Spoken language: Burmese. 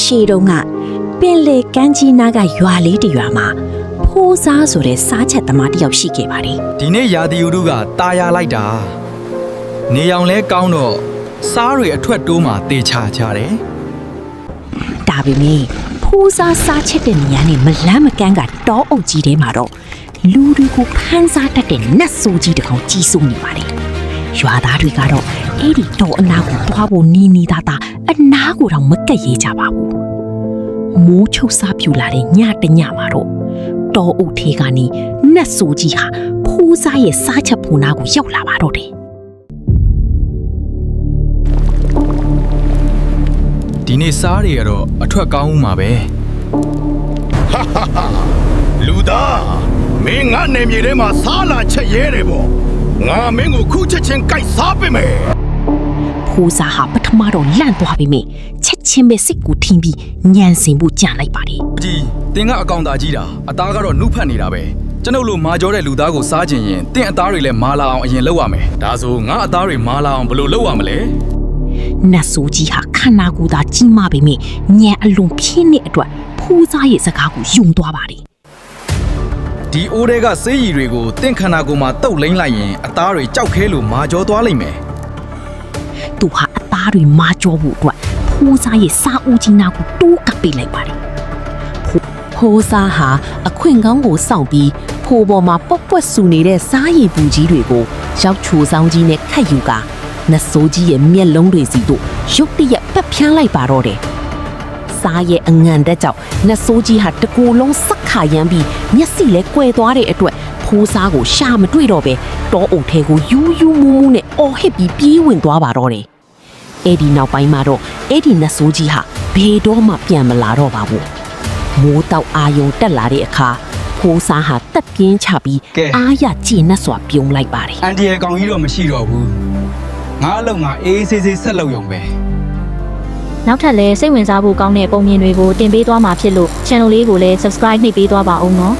ရှေတုန်းကပင်လေကမ်းကြီးနားကရွာလေးတစ်ရွာမှာဖိုးစားဆိုတဲ့စားချက်သမားတစ်ယောက်ရှိခဲ့ပါတယ် ဒီနေ့ရာသီဥတုကတာယာလိုက်တာနေရောင်လဲကောင်းတော့စားတွေအထွက်တိုးမှတေချာကြတယ် ဒါပေမဲ့ဖိုးစားချက်တဲ့နေရာနဲ့မလန်းမကန်းကတောအုပ်ကြီးထဲမှာတော့လူတွေကိုဖမ်းစားတတ်တဲ့နတ်ဆိုးကြီးတစ်ကောင်ကြီးစိုးနေပါတယ်ရွာသားတွေကတော့အဲ့ဒီတောအနာကိုသွားဖို့နီးနီးသားသားအနာကိုတော့မကက်ရဲကြပါဘူးမိုးချုပ်စားပြူလာတဲ့ညတညမှာတော့တောအုပ်ထဲကနေနတ်ဆိုးကြီးဟာဖိုးစားရဲ့စားချက်ဖူနာကိုရောက်လာပါတော့တယ် ဒီနေ့စားတွေကတော့အထွက်ကောင်းဦးမှာပဲ လူသားမင်းငါနေမြေထဲမှာစားလာချက်ရဲတယ်ပေါ့ငါမင်းကိုခုချက်ချင်းကြိုက်စားပေးမယ် ဖိုးစားဟာပထမတော့လန့်သွားပြီမေချက်ချင်းပဲစိတ်ကိုထင်းပြီးညံစင်ဖို့ကြံလိုက်ပါတယ် အကြီးတင်ကအကောင်သားကြီးတာအသားကတော့နှုတ်ဖက်နေတာပဲကျွန်ုပ်လိုမာကြောတဲ့လူသားကိုစားခြင်းရင်တင်အသားတွေလည်းမာလာအောင်အရင်လုပ်ရမယ်ဒါဆိုငါအသားတွေမာလာအောင်ဘယ်လိုလုပ်ရမလဲ နတ်ဆိုးကြီးဟာခန္ဓာကိုယ်သာကြီးမာပေမဲ့ညံအလွန်ပြင်းတဲ့အတွက်ဖိုးစားရဲ့စကားကိုယုံသွားပါတယ် ဒီအိုးတွေကဆေးရည်တွေကိုတင့်ခန္ဓာကိုယ်မှာတုပ်လိမ့်လိုက်ရင်အသားတွေကြောက်ခဲလို့မာကြောသွားလိမ့်မယ် သူဟာအသားတွေမာကြောဖို့အတွက်ဖိုးစားရဲ့စားဦးကြီးနာကိုတိုးကပ်ပေးလိုက်ပါတယ် ဖိုးစားဟာအခွင့်ကောင်းကိုစောင့်ပြီးဖိုးပေါ်မှာပုတ်ပွက်ဆူနေတဲ့စားရည်ပူကြီးတွေကိုရောက်ချိုဆောင်ကြီးနဲ့ခတ်ယူကနတ်ဆိုးကြီးရဲ့မျက်လုံးတွေစီတို့ရုတ်တရက်ပက်ဖြန်းလိုက်ပါတော့တယ်စားရဲ့အငံတက်ကြောင့်နတ်ဆိုးကြီးဟာတကူလုံးစက်ခါရမ်းပြီးမျက်စိလဲကွယ်သွားတဲ့အတွက်ဖိုးစားကိုရှာမတွေ့တော့ပဲတောအုပ်ထဲကိုယူးယူးမူးမူးနဲ့အော်ဟစ်ပြီးပြေးဝင်သွားပါတော့တယ်အဲ့ဒီနောက်ပိုင်းမှာတော့အဲ့ဒီနတ်ဆိုးကြီးဟာဘယ်တော့မှပြန်မလာတော့ပါဘူးမိုးတောက်အာယုံတက်လာတဲ့အခါဖိုးစားဟာတက်ပြင်းချပြီးအားရကျေနပ်စွာပြုံးလိုက်ပါတယ် အန်တီရဲ့ကောင်ကြီးတော့မရှိတော့ဘူးငါအလုံးငါအေးဆေးဆေးဆက်လုပ်ရုံပဲ နောက်ထပ်လည်းစိတ်ဝင်စားဖို့ကောင်းတဲ့ပုံမြင်တွေကိုတင်ပေးသွားမှာဖြစ်လို့ channel လေးကိုလည်း subscribe နှိပ်ပေးသွားပါဦးနော်